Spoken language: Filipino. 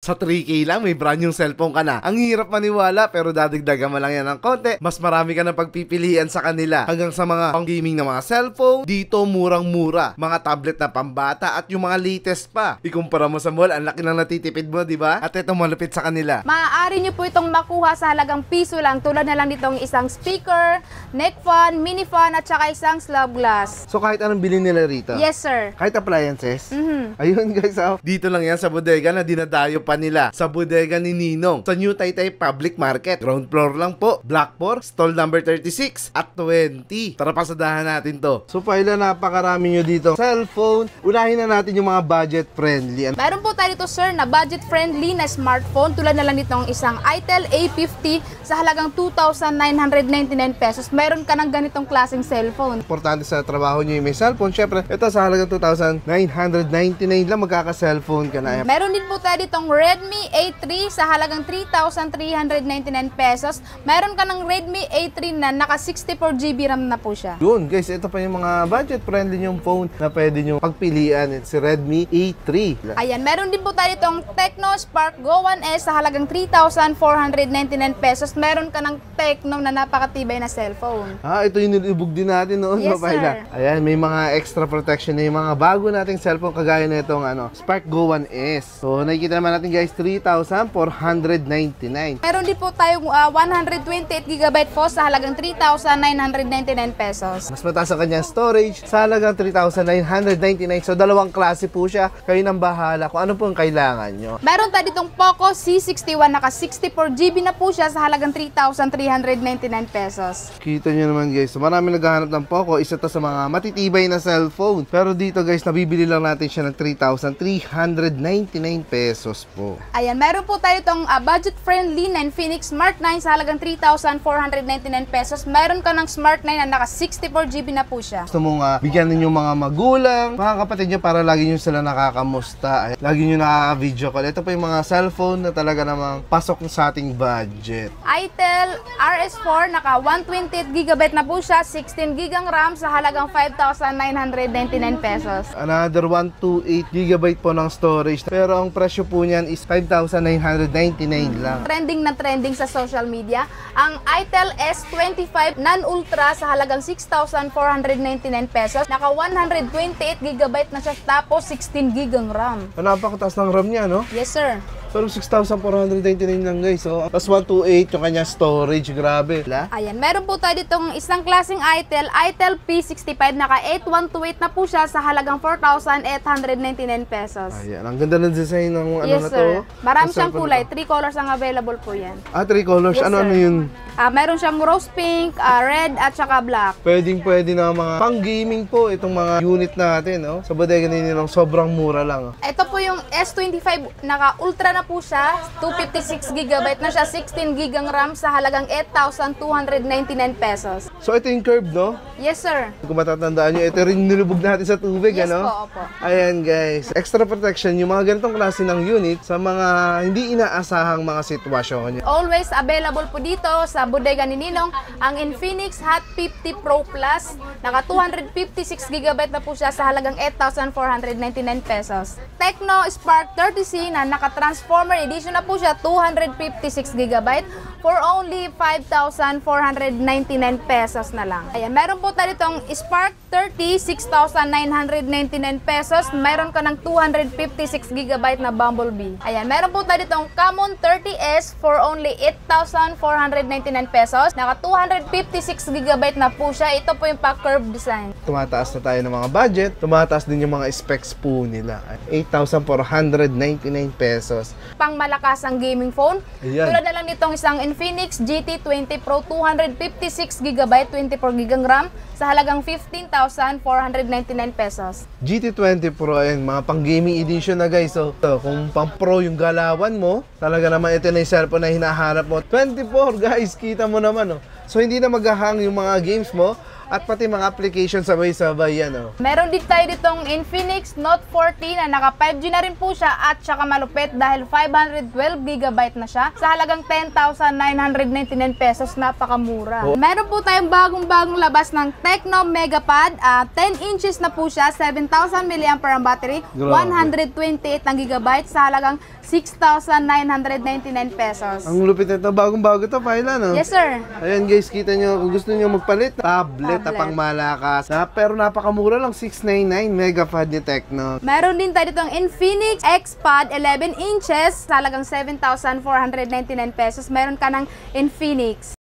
Sa 3K lang, may brand yung cellphone ka na. Ang hirap maniwala, pero dadagdagan mo lang yan ng konti. Mas marami ka na pagpipilian sa kanila. Hanggang sa mga pang-gaming na mga cellphone, dito murang-mura. Mga tablet na pambata at yung mga latest pa. Ikumpara mo sa mall, ang laki ng natitipid mo, di ba? At ito malupit sa kanila. Maaari nyo po itong makuha sa halagang piso lang, tulad na lang ditong isang speaker, neck fan, mini fan, at saka isang slab glass. So kahit anong bilhin nila rito? Yes, sir. Kahit appliances? Ayun guys, dito lang yan sa bodega na dinadayo pa nila. Sa bodega ni Ninong. Sa New Taytay Public Market. Ground floor lang po. Block 4, stall number 36 at 20. Tara, pasadahan natin to. So Paila, napakarami nyo dito cellphone. Unahin na natin yung mga budget friendly. Meron po tayo dito, sir, na budget friendly na smartphone, tulad na lang ditong isang Itel A50 sa halagang 2,999 pesos. Meron ka ng ganitong klaseng cellphone. Importante sa trabaho nyo yung may cellphone. Syempre, ito sa halagang 2,999 lang magkaka-cellphone ka na. Meron din po tayo ditong Redmi A3 sa halagang 3,399 pesos. Meron ka ng Redmi A3 na naka 64GB RAM na po siya. Yun guys, ito pa yung mga budget friendly yung phone na pwede nyo pagpilian. It's si Redmi A3. Ayan, meron din po tayo itong Tecno Spark Go 1S sa halagang 3,499 pesos. Meron ka ng Tecno na napakatibay na cellphone. Ito yung nilibog din natin noon. Yes, sir. Ayan, may mga extra protection na yung mga bago nating cellphone kagaya na itong Spark Go 1S. So, nakikita naman natin guys, 3,499. Meron din po tayong 128GB po sa halagang 3,999 pesos. Mas mataas ang kanyang storage sa halagang 3,999. So, dalawang klase po siya. Kayo nang bahala kung ano po ang kailangan nyo. Meron tayo ditong Poco C61, naka 64GB na po siya sa halagang 3,399 pesos. Kita nyo naman guys, so, marami naghahanap ng Poco. Isa to sa mga matitibay na cellphone. Pero dito guys, nabibili lang natin siya ng 3,399 pesos po. Ayan, meron po tayo itong budget-friendly na Infinix Smart 9 sa halagang 3,499 pesos. Meron ka ng Smart 9 na naka 64GB na po siya. Gusto mong bigyan ninyo mga magulang, mga kapatid nyo para lagi nyo sila nakakamusta. Lagi nyo nakaka-video call. Ito pa yung mga cellphone na talaga namang pasok sa ating budget. Itel RS4, naka 128GB na po siya, 16GB ang RAM sa halagang 5,999 pesos. Another 128GB po ng storage. Pero ang presyo po niyan is 5,999 lang. Trending na trending sa social media, ang Itel S25 Non-Ultra sa halagang 6,499 pesos. Naka 128GB na siya, tapos 16GB ang RAM. Napakataas ng RAM niya, no? Yes, sir. Pero 6,499 lang guys. So, plus 128 yung kanya storage. Grabe. Ayan, meron po tayo ditong isang klaseng Itel P65, naka 8128 na po siya sa halagang 4,899 pesos. Ayan, ang ganda ng design ng yes, na to. Sir. Marami siyang cellphone kulay. to. 3 colors ang available po yan. 3 colors. Yes, ano sir. yun? Meron siyang rose pink, red, at saka black. Pwede na mga pang-gaming po itong mga unit natin, no? Sa bodega nilang sobrang mura lang. Ito po yung S25, naka ultra na po siya, 256GB na siya, 16GB ang RAM sa halagang 8,299 pesos. So ito yung curve, no? Yes, sir. Kung matatandaan nyo, ito rin nilubog natin sa tubig, Yes ano? po, opo. Ayan guys, extra protection yung mga ganitong klase ng unit sa mga hindi inaasahang mga sitwasyon. Always available po dito sa bodega ni Ninong ang Infinix Hot 50 Pro Plus. Naka 256GB na po siya sa halagang 8,499 pesos. Tecno Spark 30C na naka Transformer Edition na po siya, 256GB for only 5,499 pesos na lang. Ayan, meron po tayo itong Spark 30, 6,999 pesos. Meron ka ng 256GB na Bumblebee. Ayan, meron po tayo itong Camon 30S for only 8,499 pesos. Naka 256GB na po siya. Ito po yung pa-curve design. Tumataas na tayo ng mga budget, tumataas din yung mga specs po nila. 8,499 pesos. Pang malakas ang gaming phone. Ayan. Tulad na lang nitong isang Infinix GT20 Pro 256GB, 24GB ang RAM sa halagang 15,499 pesos. GT20 Pro, ayan, mga pang gaming edition na guys. So, kung pang pro yung galawan mo, talaga naman ito na yung cellphone na hinahanap mo. 24 guys, kita mo naman, oh. So hindi na maghahang yung mga games mo At pati mga application sabay-sabay yan, oh. Meron din tayo ditong Infinix Note 14 na naka 5G na rin po siya at saka malupit dahil 512GB na siya sa halagang 10,999 pesos, napakamura. Meron po tayong bagong labas ng Tecno Megapad, 10 inches na po siya, 7,000 mAh ang battery, 128 ang gigabyte sa halagang 6,999 pesos. Ang lupit nito, bagong-bago to, Paila, no? Yes, sir. Ayan guys, kita nyo, kung gusto nyo magpalit, tablet na pang malakas. Pero napakamura lang, 699 Megapad ni Tecno. Meron din tayo ditong Infinix XPad 11 inches sa halagang 7,499 pesos. Meron ka ng Infinix.